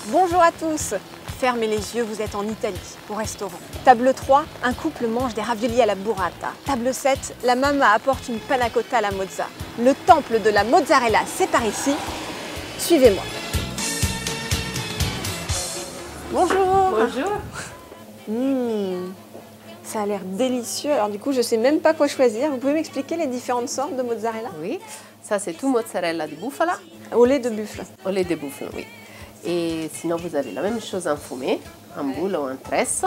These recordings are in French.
Bonjour à tous. Fermez les yeux, vous êtes en Italie, au restaurant. Table 3, un couple mange des raviolis à la burrata. Table 7, la mamma apporte une panna cotta à la mozza. Le temple de la mozzarella, c'est par ici. Suivez-moi. Bonjour. Bonjour. Ça a l'air délicieux. Alors du coup, je ne sais même pas quoi choisir. Vous pouvez m'expliquer les différentes sortes de mozzarella? Oui, ça c'est tout mozzarella de bufala. Au lait de buffle. Au lait de buffle, oui. Et sinon, vous avez la même chose en fumée, en boule ou en tresse.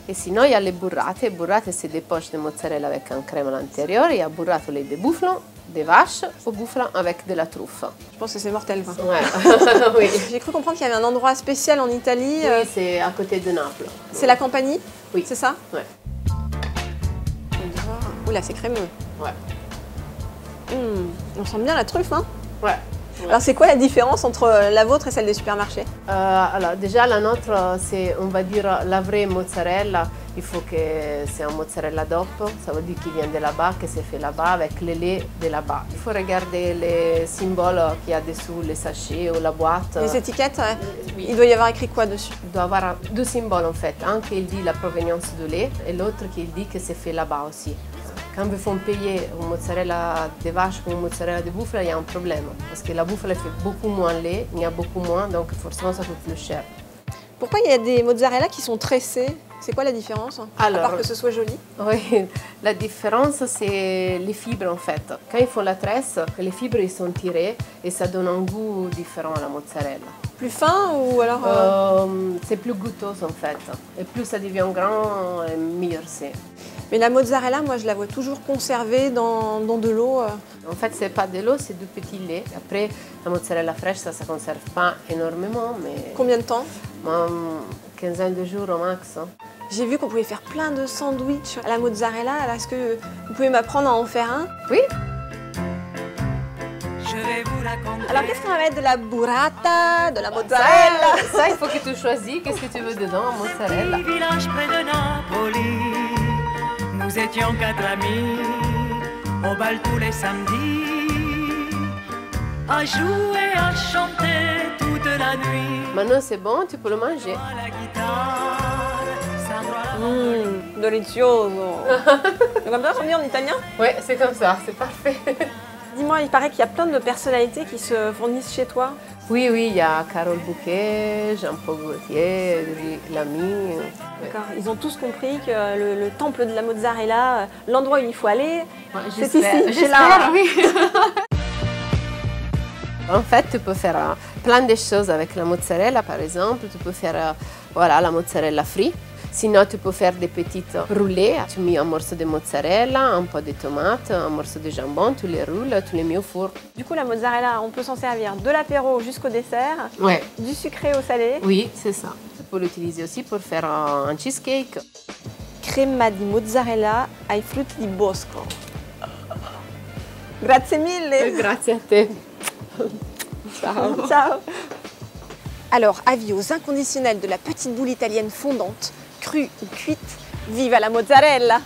Et sinon, il y a les burrate. Les burrate, c'est des poches de mozzarella avec un crème à l'intérieur. Il y a burrate au lait de buffle, des vaches au buffle avec de la truffe. Je pense que c'est mortel. Quoi. Ouais. Oui. J'ai cru comprendre qu'il y avait un endroit spécial en Italie. Oui, c'est à côté de Naples. C'est la Campanie? Oui. C'est ça? Ouais. Oula, c'est crémeux. Ouais. On sent bien la truffe, hein? Ouais. Alors c'est quoi la différence entre la vôtre et celle des supermarchés? Alors déjà la nôtre c'est on va dire la vraie mozzarella, il faut que c'est un mozzarella DOP, ça veut dire qu'il vient de là-bas, que c'est fait là-bas avec le lait de là-bas. Il faut regarder les symboles qu'il y a dessous, les sachets ou la boîte. Les étiquettes, oui. Il doit y avoir écrit quoi dessus? Il doit y avoir deux symboles en fait, un qui dit la provenance du lait et l'autre qui dit que c'est fait là-bas aussi. Quand vous font payer une mozzarella de vache ou une mozzarella de buffle, il y a un problème. Parce que la buffle fait beaucoup moins de lait, il y a beaucoup moins, donc forcément ça coûte plus cher. Pourquoi il y a des mozzarella qui sont tressés? C'est quoi la différence? Alors, à part que ce soit joli? Oui, la différence c'est les fibres en fait. Quand ils font la tresse, les fibres ils sont tirées et ça donne un goût différent à la mozzarella. Plus fin ou alors C'est plus goûteuse en fait. Et plus ça devient grand, meilleur c'est. Mais la mozzarella, moi je la vois toujours conservée dans de l'eau. En fait, c'est pas de l'eau, c'est du petit lait. Après, la mozzarella fraîche, ça ne conserve pas énormément, mais... Combien de temps? Une quinzaine de jours au max. J'ai vu qu'on pouvait faire plein de sandwichs à la mozzarella. Alors est-ce que vous pouvez m'apprendre à en faire un? Oui. Alors qu'est-ce qu'on va mettre? De la burrata, de la mozzarella? Ça, il faut que tu choisisses. Qu'est-ce que tu veux dedans, mozzarella? Village près de Napoli, nous étions 4 amis, au bal tous les samedis, à jouer, à chanter toute la nuit. Maintenant c'est bon, tu peux le manger. À la guitare, Delicioso. C'est comme ça qu'on dit en italien? Oui, c'est comme ça, c'est parfait. Dis-moi, il paraît qu'il y a plein de personnalités qui se fournissent chez toi. Oui, il y a Carole Bouquet, Jean-Paul Gaultier, l'ami. D'accord. Ils ont tous compris que le temple de la mozzarella, l'endroit où il faut aller, c'est ici, c'est là. Oui. En fait, tu peux faire plein de choses avec la mozzarella, par exemple. Tu peux faire voilà, la mozzarella frite. Sinon, tu peux faire des petites roulées. Tu mets un morceau de mozzarella, un peu de tomate, un morceau de jambon, tu les roules, tu les mets au four. Du coup, la mozzarella, on peut s'en servir de l'apéro jusqu'au dessert, Ouais. du sucré au salé. Oui, c'est ça. Tu peux l'utiliser aussi pour faire un cheesecake. Crema di mozzarella ai frutti di bosco. Grazie mille. Grazie a te. Ciao. Ciao. Alors, avis aux inconditionnels de la petite boule italienne fondante, crue ou cuite, vive la mozzarella!